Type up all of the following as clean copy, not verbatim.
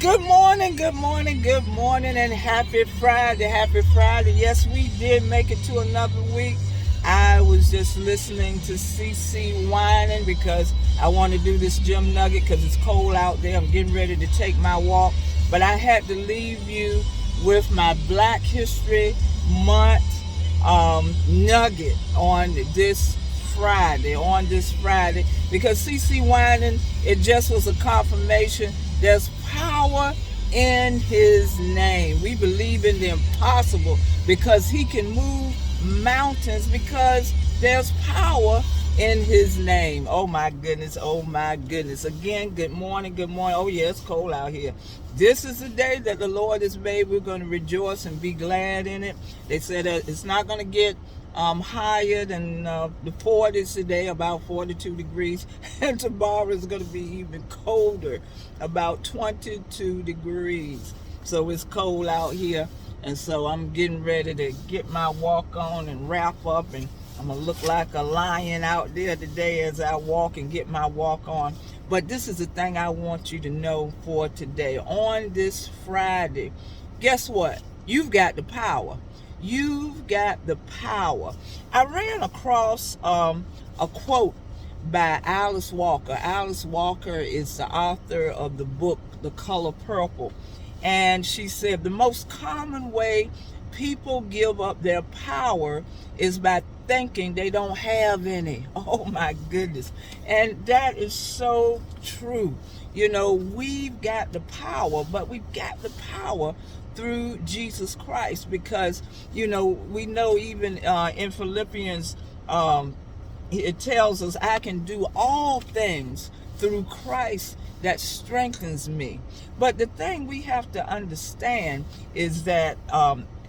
Good morning, good morning, good morning, and happy Friday. Happy Friday. Yes, we did make it to another week. I was just listening to CC whining because I want to do this gym nugget because it's cold out there. I'm getting ready to take my walk. But I had to leave you with my Black History Month nugget on this Friday, because CC whining, it just was a confirmation. There's power in his name. We believe in the impossible because he can move mountains, because there's power in his name. Oh my goodness, oh my goodness. Again, good morning, good morning. Oh yeah, it's cold out here. This is the day that the Lord has made. We're going to rejoice and be glad in it. They said that it's not going to get higher than the 40s today, about 42 degrees, and tomorrow is going to be even colder, about 22 degrees. So it's cold out here, and so I'm getting ready to get my walk on and wrap up, and I'm going to look like a lion out there today as I walk and get my walk on. But this is the thing I want you to know for today. On this Friday, guess what? You've got the power. You've got the power. I ran across a quote by Alice Walker. Alice Walker is the author of the book The Color Purple. And she said the most common way people give up their power is by thinking they don't have any. Oh my goodness. And that is so true. You know, we've got the power, but we've got the power through Jesus Christ, because, you know, we know even in Philippians, it tells us, I can do all things through Christ that strengthens me. But the thing we have to understand is that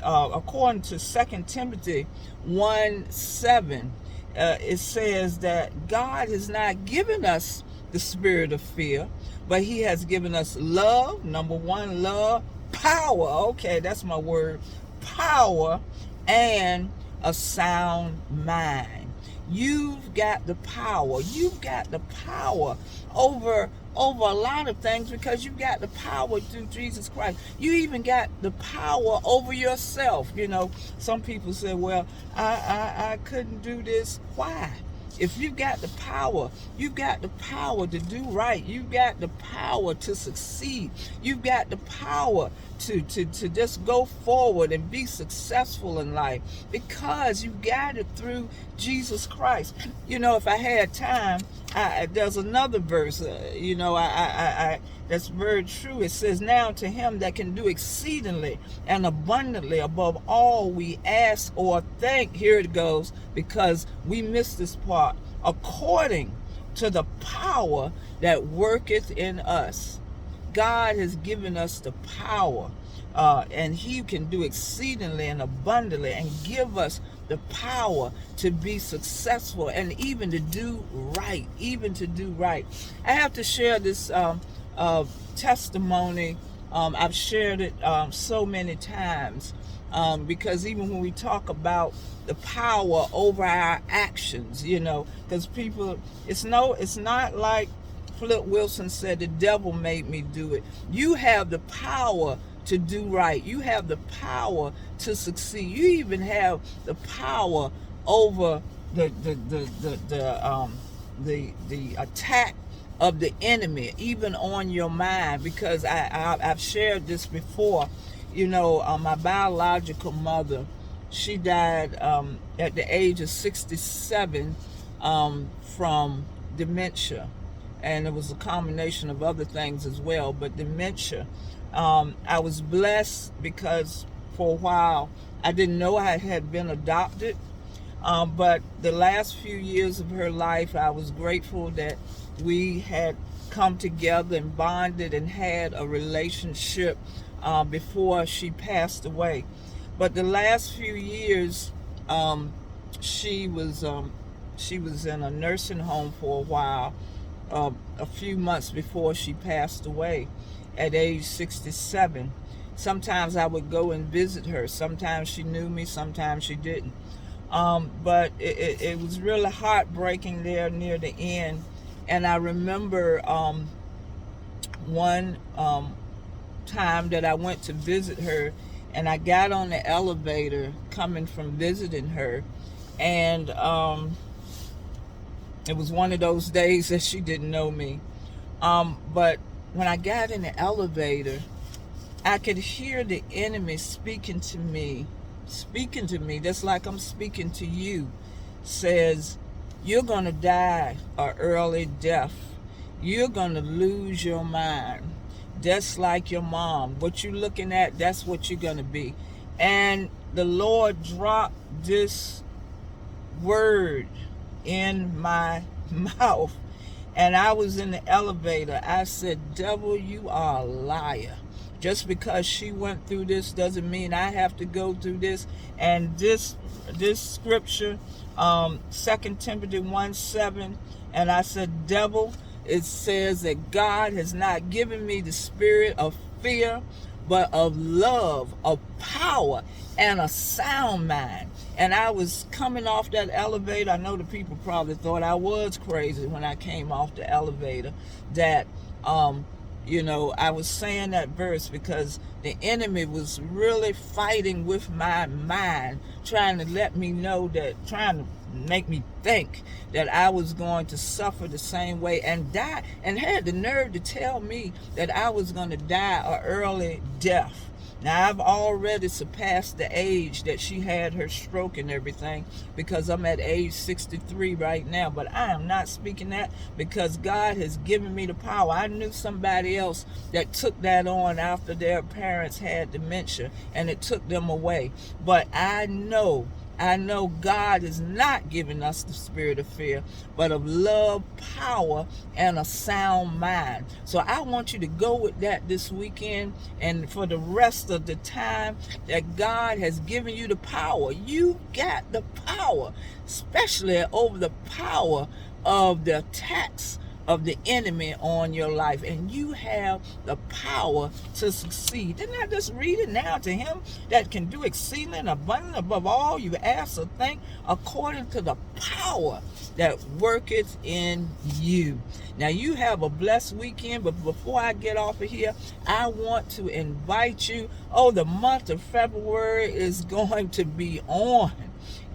according to 2 Timothy 1:7, it says that God has not given us the spirit of fear, but he has given us love. Number one, love, power. Okay, that's my word. Power and a sound mind. You've got the power. You've got the power over a lot of things, because you've got the power through Jesus Christ. You even got the power over yourself. You know, some people say, well, I couldn't do this. Why? If you've got the power, you've got the power to do right. You've got the power to succeed. You've got the power to just go forward and be successful in life, because you got it through Jesus Christ. You know, if I had time, there's another verse, that's very true. It says, now to him that can do exceedingly and abundantly above all we ask or think. Here it goes, because we missed this part. According to the power that worketh in us. God has given us the power, and he can do exceedingly and abundantly, and give us the power to be successful, and even to do right, I have to share this testimony. I've shared it so many times, because even when we talk about the power over our actions, you know, because people, it's not like Flip Wilson said, the devil made me do it. You have the power to do right. You have the power to succeed. You even have the power over the attack of the enemy, even on your mind. Because I've shared this before. You know, my biological mother, she died at the age of 67 from dementia. And it was a combination of other things as well, but dementia. I was blessed because for a while I didn't know I had been adopted, but the last few years of her life, I was grateful that we had come together and bonded and had a relationship before she passed away. But the last few years, she was in a nursing home for a while. A few months before she passed away at age 67. Sometimes I would go and visit her. Sometimes she knew me, sometimes she didn't. But it was really heartbreaking there near the end. And I remember one time that I went to visit her, and I got on the elevator coming from visiting her, and it was one of those days that she didn't know me. But when I got in the elevator, I could hear the enemy speaking to me, just like I'm speaking to you. Says, you're going to die an early death. You're going to lose your mind. Just like your mom. What you're looking at, that's what you're going to be. And the Lord dropped this word in my mouth. And I was in the elevator. I said, devil, you are a liar. Just because she went through this doesn't mean I have to go through this. And this scripture, 2 Timothy 1:7, and I said, devil, it says that God has not given me the spirit of fear, but of love, of power, and a sound mind. And I was coming off that elevator. I know the people probably thought I was crazy when I came off the elevator, that I was saying that verse because the enemy was really fighting with my mind, trying to let me know that, trying to make me think that I was going to suffer the same way and die, and had the nerve to tell me that I was going to die an early death. Now, I've already surpassed the age that she had her stroke and everything, because I'm at age 63 right now. But I am not speaking that, because God has given me the power. I knew somebody else that took that on after their parents had dementia, and it took them away. But I know God is not giving us the spirit of fear, but of love, power, and a sound mind. So I want you to go with that this weekend and for the rest of the time that God has given you the power. You got the power, especially over the power of the attacks of the enemy on your life, and you have the power to succeed. Didn't I just read it now? To him that can do exceeding and abundant above all you ask or think, according to the power that worketh in you. Now, you have a blessed weekend, but before I get off of here, I want to invite you. The month of February is going to be on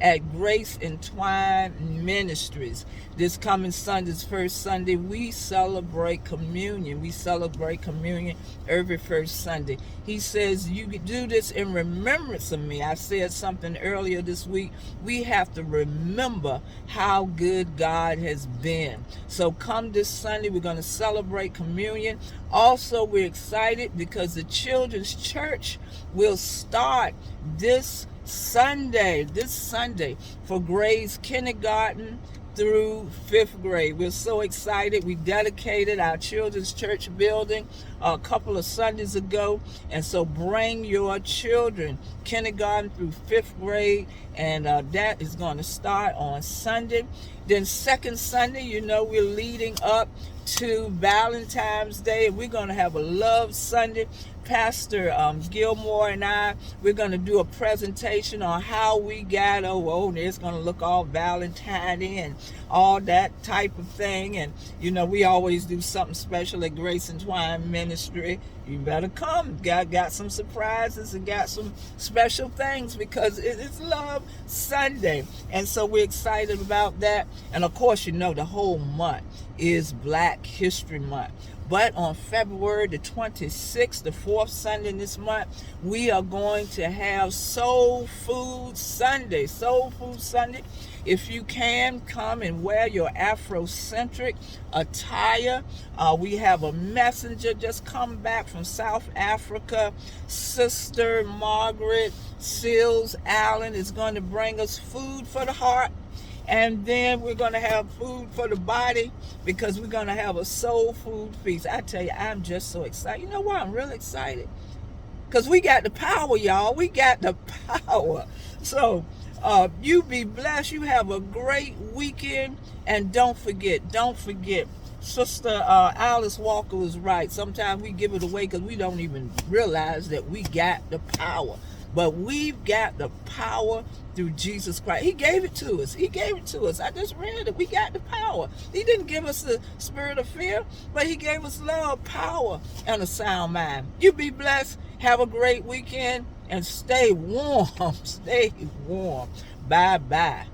at Grace Entwined Ministries. This coming Sunday's first Sunday, we celebrate communion. We celebrate communion every first Sunday. He says, you can do this in remembrance of me. I said something earlier this week. We have to remember how good God has been. So come this Sunday, we're going to celebrate communion. Also, we're excited because the children's church will start this Sunday for grades kindergarten through 5th grade. We're so excited. We dedicated our children's church building a couple of Sundays ago, and so bring your children kindergarten through 5th grade, and that is going to start on Sunday. Then second Sunday, we're leading up to Valentine's Day, and we're going to have a love Sunday. Pastor Gilmore and we're going to do a presentation on how we got, it's going to look all Valentine and all that type of thing. And, we always do something special at Grace Entwined Ministry. You better come. Got some surprises and got some special things, because it's Love Sunday. And so we're excited about that. And, of course, the whole month is Black History Month. But on February the 26th, the 4th Sunday in this month, we are going to have Soul Food Sunday. Soul Food Sunday. If you can, come and wear your Afrocentric attire. We have a messenger just come back from South Africa. Sister Margaret Seals Allen is going to bring us food for the heart. And then we're going to have food for the body, because we're going to have a soul food feast. I tell you, I'm just so excited. You know why I'm really excited? Because we got the power, y'all. We got the power. So you be blessed. You have a great weekend. And don't forget, Sister Alice Walker was right. Sometimes we give it away because we don't even realize that we got the power. But we've got the power through Jesus Christ. He gave it to us. He gave it to us. I just read it. We got the power. He didn't give us the spirit of fear, but he gave us love, power, and a sound mind. You be blessed. Have a great weekend and stay warm. Stay warm. Bye-bye.